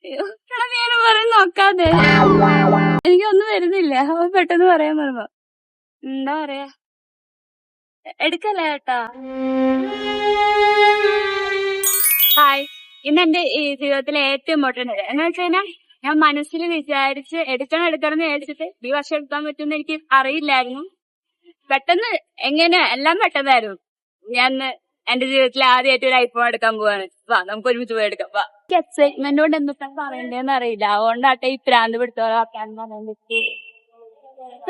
പറയും നോക്കാതെ എനിക്കൊന്നും വരുന്നില്ല. പെട്ടെന്ന് പറയാൻ പറഞ്ഞു. എന്താ പറയാ, എടുക്കല്ലേ ഏട്ടാ. ഹായ്. ഇന്ന് എന്റെ ഈ ജീവിതത്തിലെ ഏറ്റവും ഇമ്പോർട്ടന്റ് എന്ന് വെച്ച് കഴിഞ്ഞാൽ ഞാൻ മനസ്സിൽ വിചാരിച്ച് എടുക്കണം എന്ന് വിചാരിച്ചിട്ട് ഈ വർഷം എടുക്കാൻ പറ്റുമെന്ന് എനിക്ക് അറിയില്ലായിരുന്നു. പെട്ടെന്ന് എല്ലാം പെട്ടെന്നായിരുന്നു. ഞാൻ എന്റെ ജീവിതത്തിൽ ആദ്യമായിട്ട് ഒരു ഐഫോൺ എടുക്കാൻ പോവാണ്. വാ നമുക്ക് ഒരുമിച്ച് പോയി എടുക്കാം. വാ. എനിക്ക് എക്സൈറ്റ്മെന്റ് കൊണ്ട് എന്തൊക്കെയാണ് പറയണ്ടേന്ന് അറിയില്ല. അതുകൊണ്ടാട്ടെ ഈ പ്രാന്ത് പിടുത്തോളാക്കാൻ പറയാൻ പറ്റി.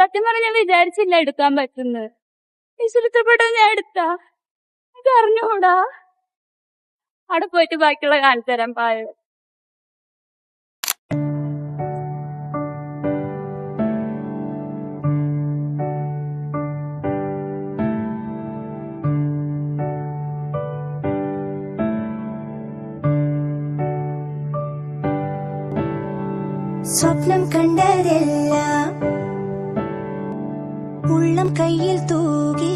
സത്യം പറഞ്ഞാൽ ഞാൻ വിചാരിച്ചില്ല എടുക്കാൻ പറ്റുന്നത്. വിശ്വസിച്ചപ്പെട്ടത് ഞാൻ എടുത്താ എനിക്ക് അറിഞ്ഞൂടാ. അവിടെ പോയിട്ട് ബാക്കിയുള്ള കാണിച്ചു തരാൻ പായ. സ്വപ്നം കണ്ടതെല്ലാം ഉള്ളം കയ്യിൽ തൂകി